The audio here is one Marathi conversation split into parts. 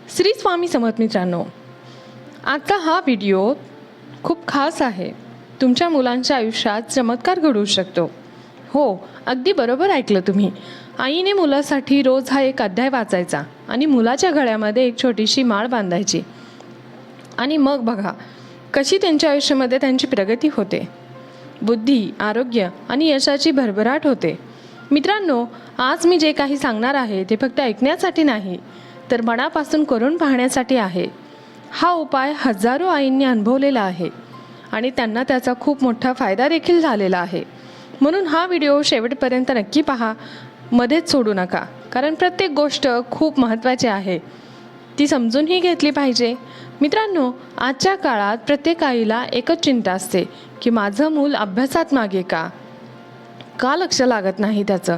श्री स्वामी समर्थ मित्रांनो, आजचा हा व्हिडिओ खूप खास आहे. तुमच्या मुलांच्या आयुष्यात चमत्कार घडू शकतो. हो, अगदी बरोबर ऐकलं तुम्ही. आईने मुलासाठी रोज हा एक अध्याय वाचायचा आणि मुलाच्या गळ्यामध्ये एक छोटीशी माळ बांधायची. आणि मग बघा कशी त्यांच्या आयुष्यामध्ये त्यांची प्रगती होते. बुद्धी, आरोग्य आणि यशाची भरभराट होते. मित्रांनो, आज मी जे काही सांगणार आहे ते फक्त ऐकण्यासाठी नाही, तर मनापासून करून पाहण्यासाठी आहे. हा उपाय हजारो आईंनी अनुभवलेला आहे आणि त्यांना त्याचा खूप मोठा फायदा देखील झालेला आहे. म्हणून हा व्हिडिओ शेवटपर्यंत नक्की पहा, मध्येच सोडू नका. कारण प्रत्येक गोष्ट खूप महत्त्वाची आहे, ती समजूनही घेतली पाहिजे. मित्रांनो, आजच्या काळात प्रत्येक आईला एकच चिंता असते की माझं मूल अभ्यासात मागे का लक्ष लागत नाही, त्याचं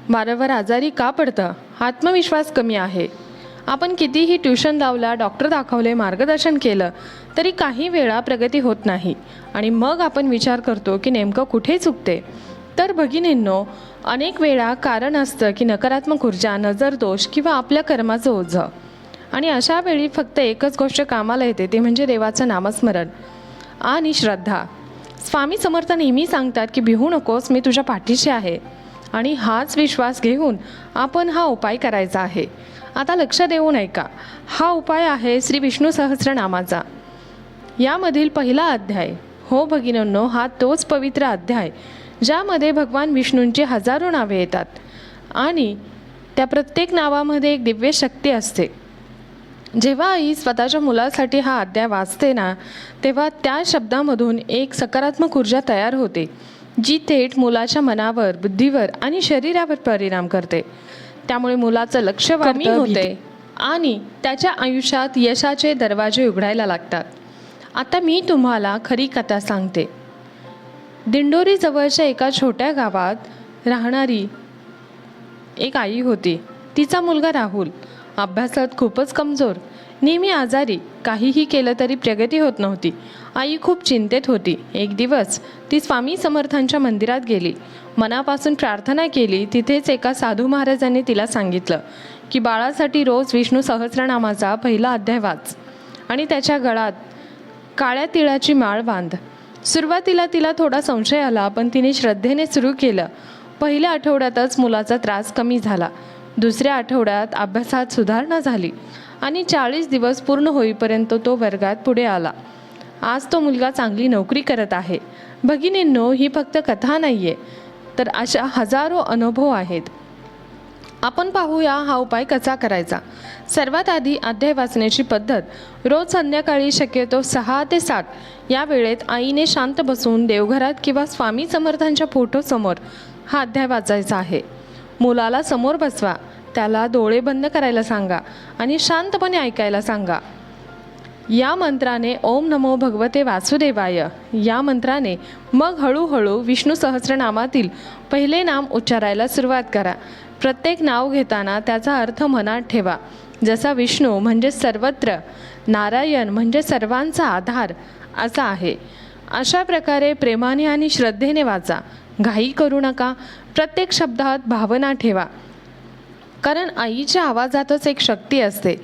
वारंवार आजारी का पडतं, आत्मविश्वास कमी आहे. आपण कितीही ट्युशन लावला, डॉक्टर दाखवले, मार्गदर्शन केलं तरी काही वेळा प्रगती होत नाही. आणि मग आपण विचार करतो की नेमकं कुठे चुकते. तर भगिनींनो, अनेक वेळा कारण असतं की नकारात्मक ऊर्जा, नजरदोष किंवा आपल्या कर्माचं ओझं. आणि अशा वेळी फक्त एकच गोष्ट कामाला येते, ते म्हणजे देवाचं नामस्मरण आणि श्रद्धा. स्वामी समर्थ नेहमी सांगतात की भिवू नकोस, मी तुझ्या पाठीशी आहे. आणि हाच विश्वास घेऊन आपण हा उपाय करायचा आहे. आता लक्ष देऊन ऐका. हा उपाय आहे श्री विष्णू सहस्रनामाचा. यामधील पहिला अध्याय, हो भगिनींनो, हा तोच पवित्र अध्याय ज्यामध्ये भगवान विष्णूंची हजारो नावे येतात आणि त्या प्रत्येक नावामध्ये एक दिव्य शक्ती असते. जेव्हा आई स्वतःच्या मुलासाठी हा अध्याय वाचते ना, तेव्हा त्या शब्दामधून एक सकारात्मक ऊर्जा तयार होते, जी थेट मुलाच्या मनावर, बुद्धीवर आणि शरीरावर परिणाम करते. त्यामुळे मुलाचं लक्ष कमी होते आणि त्याच्या आयुष्यात यशाचे दरवाजे उघडायला लागतात. आता मी तुम्हाला खरी कथा सांगते. दिंडोरी जवळच्या एका छोट्या गावात राहणारी एक आई होती. तिचा मुलगा राहुल अभ्यासात खूपच कमजोर, नेहमी आजारी, काहीही केलं तरी प्रगती होत नव्हती. आई खूप चिंतेत होती. एक दिवस ती स्वामी समर्थांच्या मंदिरात गेली, मनापासून प्रार्थना केली. तिथेच एका साधू महाराजांनी तिला सांगितलं की बाळासाठी रोज विष्णू सहस्रनामाचा पहिला अध्याय वाच आणि त्याच्या गळ्यात काळ्या तिळाची माळ बांध. सुरुवातीला तिला थोडा संशय आला, पण तिने श्रद्धेने सुरू केलं. पहिल्या आठवड्यातच मुलाचा त्रास कमी झाला. दुसऱ्या आठवड्यात अभ्यासात सुधारणा झाली आणि 40 दिवस पूर्ण होईपर्यंत तो वर्गात पुढे आला. आज तो मुलगा चांगली नोकरी करत आहे. भगिनींनो, ही फक्त कथा नाही आहे, तर अशा हजारो अनुभव आहेत. आपण पाहूया हा उपाय कसा करायचा. सर्वात आधी अध्याय वाचण्याची पद्धत. रोज संध्याकाळी शक्यतो 6 ते 7 या वेळेत आईने शांत बसून देवघरात किंवा स्वामी समर्थांच्या फोटोसमोर हा अध्याय वाचायचा आहे. मुलाला समोर बसवा, त्याला डोळे बंद करायला सांगा आणि शांतपणे ऐकायला सांगा. या मंत्राने ओम नमो भगवते वासुदेवाय या मंत्राने मग हळूहळू विष्णू सहस्रनामातील पहिले नाम उच्चारायला सुरुवात करा. प्रत्येक नाव घेताना त्याचा अर्थ मनात ठेवा. जसा विष्णू म्हणजे सर्वत्र, नारायण म्हणजे सर्वांचा आधार असा आहे. अशा प्रकारे प्रेमाने आणि श्रद्धेने वाचा. घाई करू नका. प्रत्येक शब्दात भावना ठेवा, कारण आईच्या आवाजातच एक शक्ती असते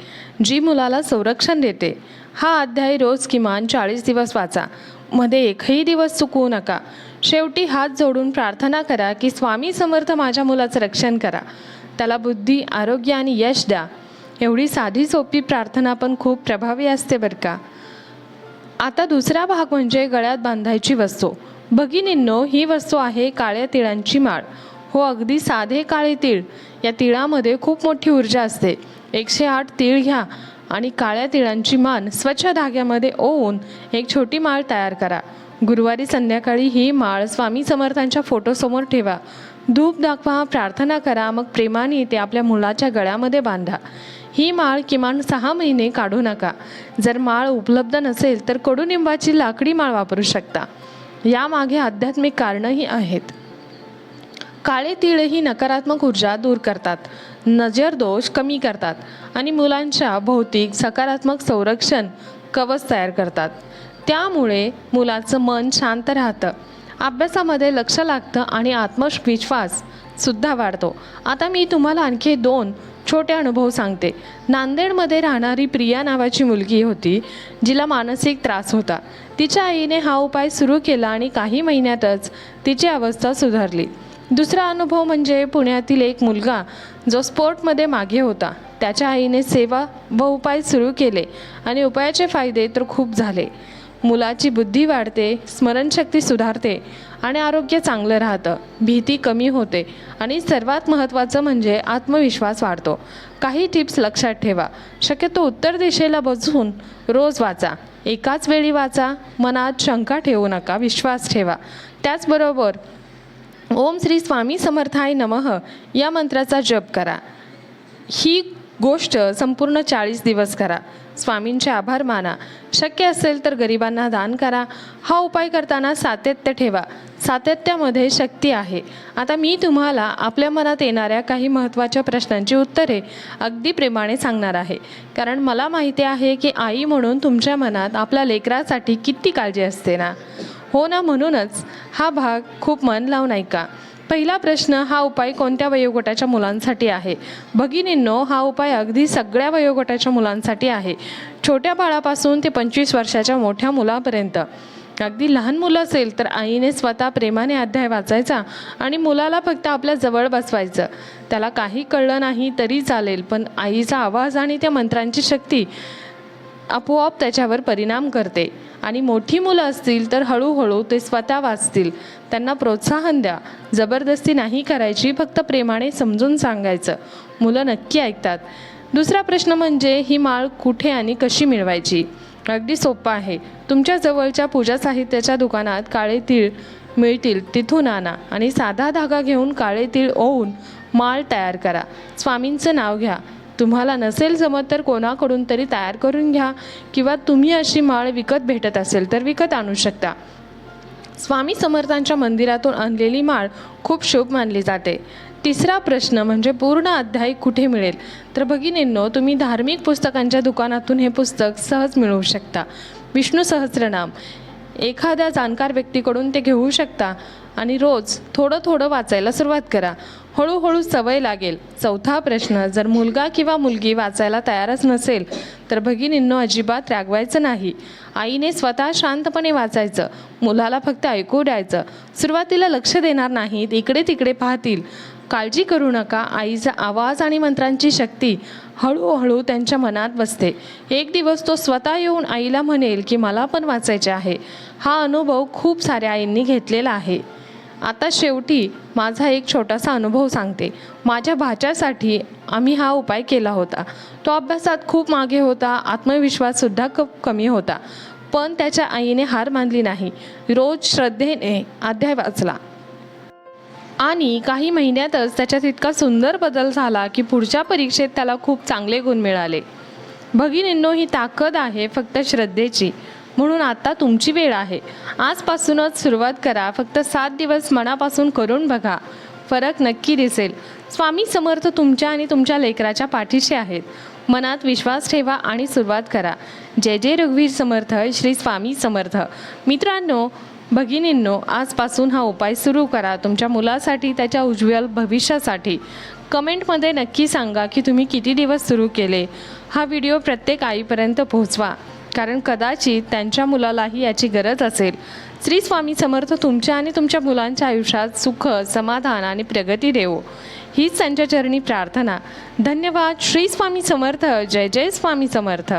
जी मुलाला संरक्षण देते. हा अध्याय रोज किमान 40 दिवस वाचा. मध्ये एकही दिवस चुकवू नका. शेवटी हात जोडून प्रार्थना करा की स्वामी समर्थ माझ्या मुलाचं रक्षण करा, त्याला बुद्धी, आरोग्य आणि यश द्या. एवढी साधी सोपी प्रार्थना पण खूप प्रभावी असते बरं का. आता दुसरा भाग म्हणजे गळ्यात बांधायची वस्तू. भगिनींनो, ही वस्तू आहे काळ्या तिळांची माळ. हो, अगदी साधे काळे तीळ. या तिळामध्ये खूप मोठी ऊर्जा असते. 108 तीळ घ्या आणि काळ्या तिळांची मान स्वच्छ धाग्यामध्ये ओवून एक छोटी माळ तयार करा. गुरुवारी संध्याकाळी ही माळ स्वामी समर्थांच्या फोटोसमोर ठेवा. धूप दाखवा, प्रार्थना करा, मग प्रेमाने ते आपल्या मुलाच्या गळ्यामध्ये बांधा. ही माळ किमान 6 महिने काढू नका. जर माळ उपलब्ध नसेल तर कडुनिंबाची लाकडी माळ वापरू शकता. यामागे आध्यात्मिक कारणंही आहेत. काळे तीळ ही नकारात्मक ऊर्जा दूर करतात, नजर दोष कमी करतात आणि मुलांच्या भौतिक सकारात्मक संरक्षण कवच तयार करतात. त्यामुळे मुलाचं मन शांत राहतं, अभ्यासामध्ये लक्ष लागतं आणि आत्मविश्वास सुद्धा वाढतो. आता मी तुम्हाला आणखी 2 छोटे अनुभव सांगते. नांदेडमध्ये राहणारी प्रिया नावाची मुलगी होती, जिला मानसिक त्रास होता. तिच्या आईने हा उपाय सुरू केला आणि काही महिन्यातच तिची अवस्था सुधारली. दुसरा अनुभव म्हणजे पुण्यातील एक मुलगा जो स्पोर्टमध्ये मागे होता. त्याच्या आईने सेवा व उपाय सुरू केले आणि उपायाचे फायदे तर खूप झाले. मुलाची बुद्धी वाढते, स्मरणशक्ती सुधारते आणि आरोग्य चांगलं राहतं, भीती कमी होते आणि सर्वात महत्त्वाचं म्हणजे आत्मविश्वास वाढतो. काही टिप्स लक्षात ठेवा. शक्यतो उत्तर दिशेला बसून रोज वाचा. एकाच वेळी वाचा. मनात शंका ठेवू नका, विश्वास ठेवा. त्याचबरोबर ओम श्री स्वामी समर्थाय नमः या मंत्राचा जप करा. ही गोष्ट संपूर्ण 40 दिवस करा. स्वामींचे आभार माना. शक्य असेल तर गरिबांना दान करा. हा उपाय करताना सातत्य ठेवा. सातत्यामध्ये शक्ती आहे. आता मी तुम्हाला आपल्या मनात येणाऱ्या काही महत्त्वाच्या प्रश्नांची उत्तरे अगदी प्रेमाने सांगणार आहे. कारण मला माहिती आहे की आई म्हणून तुमच्या मनात आपल्या लेकरासाठी किती काळजी असते ना. हो ना, म्हणूनच हा भाग खूप मन लावून ऐका. पहिला प्रश्न, हा उपाय कोणत्या वयोगटाच्या मुलांसाठी आहे? भगिनींनो, हा उपाय अगदी सगळ्या वयोगटाच्या मुलांसाठी आहे. छोट्या बाळापासून ते 25 वर्षाच्या मोठ्या मुलापर्यंत. अगदी लहान मुलं असेल तर आईने स्वतः प्रेमाने अध्याय वाचायचा आणि मुलाला फक्त आपल्या जवळ बसवायचं. त्याला काही कळलं नाही तरी चालेल, पण आईचा आवाज आणि त्या मंत्रांची शक्ती आपोआप त्याच्यावर परिणाम करते. आणि मोठी मुलं असतील तर हळूहळू ते स्वतः वाचतील. त्यांना प्रोत्साहन द्या. जबरदस्ती नाही करायची, फक्त प्रेमाने समजून सांगायचं. मुलं नक्की ऐकतात. दुसरा प्रश्न म्हणजे ही माळ कुठे आणि कशी मिळवायची? अगदी सोपं आहे. तुमच्या जवळच्या पूजा साहित्याच्या दुकानात काळे तीळ मिळतील, तिथून आणा आणि साधा धागा घेऊन काळे तीळ ओवून माळ तयार करा. स्वामींचं नाव घ्या. तुम्हाला नसेल जमत तर कोणाकडून तरी तयार करून घ्या किंवा तुम्ही अशी माळ विकत भेटत असेल तर विकत आणू शकता. स्वामी समर्थांच्या मंदिरातून आणलेली माळ खूप शुभ मानली जाते. तिसरा प्रश्न म्हणजे पूर्ण अध्याय कुठे मिळेल? तर भगिनींनो, तुम्ही धार्मिक पुस्तकांच्या दुकानातून हे पुस्तक सहज मिळवू शकता. विष्णू सहस्त्रनाम एखाद्या जाणकार व्यक्तीकडून ते घेऊ शकता आणि रोज थोडं थोडं वाचायला सुरुवात करा. हळूहळू सवय लागेल. चौथा प्रश्न, जर मुलगा किंवा मुलगी वाचायला तयारच नसेल तर भगिनींनो, अजिबात रागवायचं नाही. आईने स्वतः शांतपणे वाचायचं. मुलाला फक्त ऐकू द्यायचं. सुरुवातीला लक्ष देणार नाहीत, इकडे तिकडे पाहतील. काळजी करू नका. आईचा आवाज आणि मंत्रांची शक्ती हळूहळू त्यांच्या मनात बसते. एक दिवस तो स्वतः येऊन आईला म्हणेल की मला पण वाचायचे आहे. हा अनुभव खूप साऱ्या आईंनी घेतलेला आहे. आता शेवटी माझा एक छोटासा अनुभव सांगते. माझ्या भाच्यासाठी आम्ही हा उपाय केला होता. तो अभ्यासात खूप मागे होता, आत्मविश्वाससुद्धा खूप कमी होता. पण त्याच्या आईने हार मानली नाही. रोज श्रद्धेने अध्याय वाचला आणि काही महिन्यातच त्याच्यात इतका सुंदर बदल झाला की पुढच्या परीक्षेत त्याला खूप चांगले गुण मिळाले. भगिनींनो, ही ताकद आहे फक्त श्रद्धेची. म्हणून आता तुमची वेळ आहे. आजपासूनच सुरुवात करा. फक्त 7 दिवस मनापासून करून बघा. फरक नक्की दिसेल. स्वामी समर्थ तुमच्या आणि तुमच्या लेकराच्या पाठीशी आहेत. मनात विश्वास ठेवा आणि सुरुवात करा. जय जय रघुवीर समर्थ, श्री स्वामी समर्थ. मित्रांनो, भगिनींनो, आजपासून हा उपाय सुरू करा. तुमच्या मुलासाठी, त्याच्या उज्ज्वल भविष्यासाठी. कमेंटमध्ये नक्की सांगा की तुम्ही किती दिवस सुरू केले. हा व्हिडिओ प्रत्येक आईपर्यंत पोहोचवा, कारण कदाचित त्यांच्या मुलालाही याची गरज असेल. श्री स्वामी समर्थ तुमच्या आणि तुमच्या मुलांच्या आयुष्यात सुख, समाधान आणि प्रगती देवो, हीच त्यांच्या चरणी प्रार्थना. धन्यवाद. श्री स्वामी समर्थ. जय जय स्वामी समर्थ.